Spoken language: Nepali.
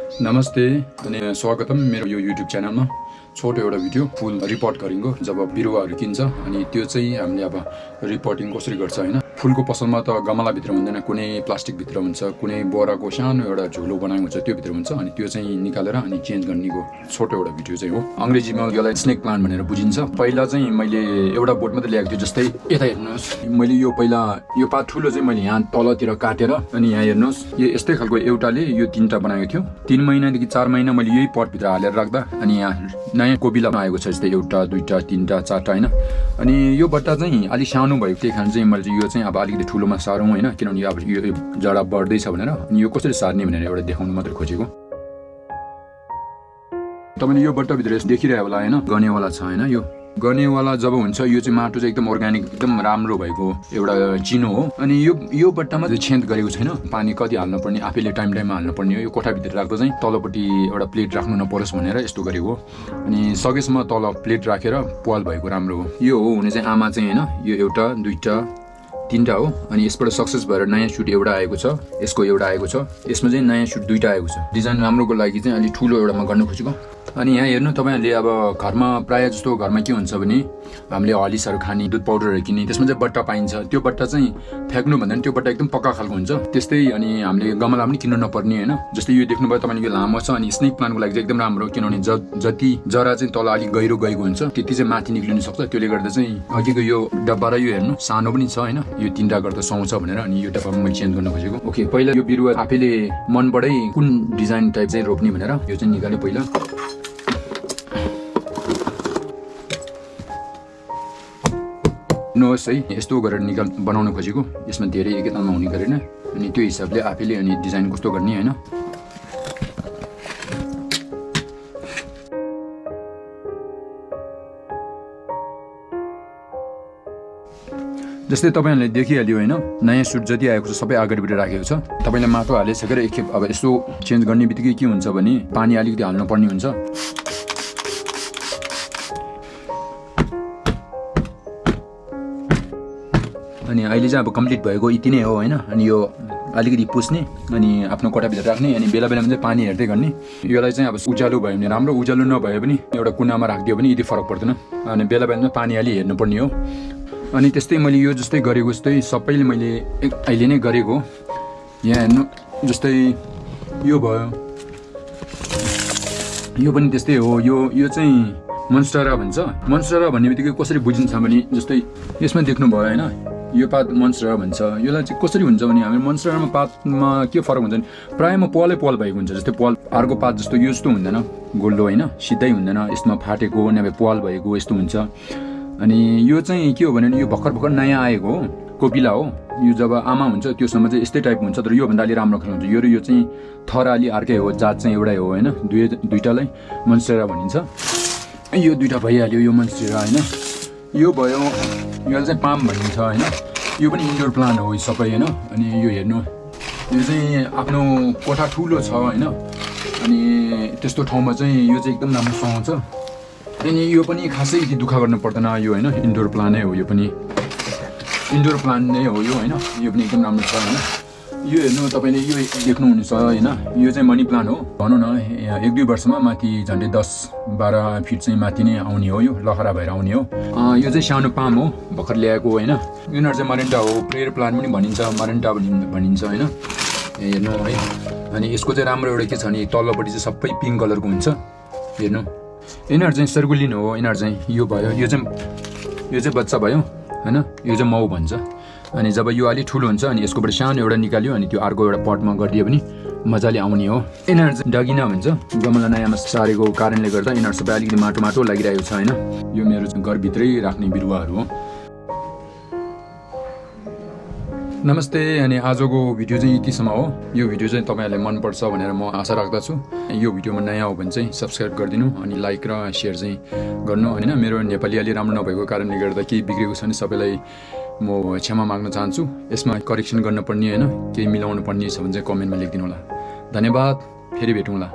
नमस्ते अनि स्वागतम मेरो यो युट्युब च्यानलमा छोटो एउटा भिडियो फुल रिपोर्ट गरेको जब बिरुवाहरू किन्छ अनि त्यो चाहिँ हामीले अब रिपोर्टिङ कसरी गर्छ हैन फुलको पसलमा त गमला भित्र हुँदैन कुनै प्लास्टिक भित्र हुन्छ कुनै बोराको सानो एउटा झोलो बनाएको हुन्छ त्यो भित्र हुन्छ अनि त्यो चाहिँ निकालेर अनि चेन्ज गर्नेको छोटो एउटा भिडियो चाहिँ हो अंग्रेजीमा यसलाई स्नेक प्लान्ट भनेर बुझिन्छ पहिला चाहिँ मैले एउटा बोट मात्र ल्याएको थिएँ जस्तै यता हेर्नुस् मैले यो पहिला यो पात ठुलो चाहिँ मैले यहाँ तलतिर काटेर अनि यहाँ हेर्नुस् यो यस्तै खालको एउटाले यो तीनटा बनाएको थियो 3 महिनादेखि 4 महिना मैले यही पट भित्र हालेर राख्दा अनि यहाँ नयाँ कोपिला आएको छ जस्तै एउटा दुईटा तीनटा चारटा हैन अनि यो बट्टा चाहिँ अलि सानो भएको त्यही कारण चाहिँ मैले यो चाहिँ अब अलिकति ठुलोमा सारौँ हैन किनभने अब यो जडा बढ्दै छ भनेर अनि यो कसरी सार्ने भनेर एउटा देखाउनु मात्र खोजेको तपाईले यो बट्टा भित्र देखिरहेको होला हैन गनेवाला छ हैन यो गनेवाला जब हुन्छ यो चाहिँ माटो चाहिँ एकदम अर्ग्यानिक एकदम राम्रो भएको एउटा चिनो हो अनि यो बट्टामा चाहिँ छेद गरेको छैन पानी कति हाल्नु पर्ने आफैले टाइममा हाल्नु पर्ने हो यो कोठा भित्र राख्दा चाहिँ तलपट्टि एउटा प्लेट राख्नु नपरोस् भनेर यस्तो गरेको अनि सकेसम्म तल प्लेट राखेर पाल भएको राम्रो हो यो हो हुने चाहिँ आमा चाहिँ हैन यो एउटा दुईटा तीनटा हो अनि यसबाट सक्सेस भएर नयाँ सुट एउटा आएको छ यसको एउटा आएको छ यसमा चाहिँ नयाँ सुट दुईटा आएको छ डिजाइन राम्रोको लागि चाहिँ अलि ठुलो एउटामा गर्न खोजेको अनि यहाँ हेर्नु तपाईहरुले अब घरमा प्राय जस्तो घरमा के हुन्छ भने हामीले हलिसहरु खाने दुध पाउडरहरु किन्ने त्यसमा चाहिँ बट्टा पाइन्छ त्यो बट्टा चाहिँ फ्याक्नु भन्दैन त्यो बट्टा एकदम पक्का खालको हुन्छ त्यस्तै अनि हामीले गमला पनि किन्नु नपर्ने हैन जस्तै यो देख्नुभयो तपाईले यो लामो छ अनि स्नेक प्लान्टको लागि चाहिँ एकदम राम्रो किनभने जति जरा चाहिँ तल अलि गहिरो गएको हुन्छ त्यति चाहिँ माथि निक्लिन सक्छ त्यसले गर्दा चाहिँ अघिको यो डब्बा र यो हेर्नु सानो पनि छ हैन यो तीनटा गर्दा सुहाउँछ भनेर अनि यो डब्बामा मैले चेन्ज गर्न खोजेको ओके पहिला यो बिरुवा आफैले मनबाटै कुन डिजाइन टाइप चाहिँ रोप्ने भनेर यो चाहिँ निकाल्यो पहिला नोस् है यस्तो गरेर बनाउन खोजेको यसमा धेरै एकैतालमा हुने गरेन अनि त्यो हिसाबले आफैले अनि डिजाइन कस्तो गर्ने हैन जस्तै तपाईहरुले देखिहाल्यो हैन नयाँ सुट जति आएको छ सबै अगाडिबाट राखेको छ तपाईले माटो हालिसकेर एकखेप अब यसो चेन्ज गर्ने बित्तिकै के हुन्छ भने पानी अलिकति हाल्नु पर्ने हुन्छ अनि अहिले चाहिँ अब कम्प्लिट भएको यति नै हो हैन अनि यो अलिकति पुस्ने अनि आफ्नो कोठाभित्र राख्ने अनि बेला बेलामा चाहिँ पानी हेर्दै गर्ने योलाई चाहिँ अब उज्यालो भयो भने राम्रो उज्यालो नभए पनि एउटा कुनामा राखिदियो भने यति फरक पर्दैन अनि बेला बेलामा पानी अलि हेर्नुपर्ने हो अनि त्यस्तै मैले यो जस्तै गरेको जस्तै सबैले मैले अहिले नै गरेको यहाँ हेर्नु जस्तै यो भयो यो पनि त्यस्तै हो यो चाहिँ मोन्स्टेरा भन्छ मोन्स्टेरा भन्ने बित्तिकै कसरी बुझिन्छ भने जस्तै यसमा देख्नु भयो हैन यो पात मोन्स्टेरा भन्छ यसलाई चाहिँ कसरी हुन्छ भने हामी मोन्स्टेरामा पातमा के फरक हुन्छ भने प्रायमा पालै पाल भएको हुन्छ जस्तै पाल अर्को पात जस्तो यो जस्तो हुँदैन गोल्डो हैन सिधै हुँदैन यसमा फाटेको नभए पाल भएको यस्तो हुन्छ अनि यो चाहिँ के हो भने यो भर्खर नयाँ आएको हो कोपिला हो यो जब आमा हुन्छ त्यो समय चाहिँ यस्तै टाइपको हुन्छ तर यो भन्दा अलि राम्रो खालको हुन्छ यो चाहिँ थरा अलि अर्कै हो जात चाहिँ एउटै हो हैन दुईटालाई मोन्स्टेरा भनिन्छ यो दुईटा भइहाल्यो यो मोन्स्टेरा हैन यो भयो यो चाहिँ पाम भनिन्छ हैन यो पनि इन्डोर प्लान्ट हो सबै हैन अनि यो हेर्नु यो चाहिँ आफ्नो कोठा ठुलो छ हैन अनि त्यस्तो ठाउँमा चाहिँ यो चाहिँ एकदम राम्रो सुहाउँछ अनि यो पनि खासै दुःख गर्नु पर्दैन यो हैन इन्डोर प्लान्ट नै हो यो पनि इन्डोर प्लान्ट नै हो यो हैन यो पनि एकदम राम्रो छ हैन यो हेर्नु तपाईले यो देख्नुहुनेछ हैन यो चाहिँ मनी प्लान्ट हो भनौँ न 1-2 वर्षमा माथि झन्डै 10-12 फिट चाहिँ माथि नै आउने हो यो लखरा भएर आउने हो यो चाहिँ सानो पाम हो भर्खर ल्याएको हैन यिनीहरु चाहिँ मरेन्टा हो प्रेयर प्लान्ट पनि भनिन्छ मरेन्टा भनिन्छ हैन हेर्नु है अनि यसको चाहिँ राम्रो एउटा के छ भने तलपट्टि चाहिँ सबै पिङ्क कलरको हुन्छ हेर्नु यिनीहरु चाहिँ सर्कुलिन हो यिनीहरु चाहिँ यो भयो यो चाहिँ बच्चा भयो हैन यो चाहिँ माउ भन्छ अनि जब यो अलि ठुलो हुन्छ अनि यसकोबाट सानो एउटा निकाल्यो अनि त्यो अर्को एउटा पटमा गरिदियो भने मजाले आउने हो यिनीहरु चाहिँ डगिना भन्छ गमला नयाँमा सारेको कारणले गर्दा यिनीहरु सबै अलिकति माटो लागिरहेको छ हैन यो मेरो घरभित्रै राख्ने बिरुवाहरू हो नमस्ते अनि आजको भिडियो चाहिँ यतिसम्म हो यो भिडियो चाहिँ तपाईहरुलाई मन पर्छ भनेर म आशा राख्दछु यो भिडियोमा नयाँ हो भने चाहिँ सब्स्क्राइब गरिदिनु अनि लाइक र शेयर चाहिँ गर्नु हैन मेरो नेपाली अलि राम्रो नभएको कारणले गर्दा केही बिग्रेको छ नि सबैलाई म क्षमा माग्न चाहन्छु यसमा करेक्सन गर्न पर्ने हैन केही मिलाउनु पर्ने छ भने चाहिँ कमेन्टमा लेखिदिनु होला धन्यवाद फेरि भेटौँला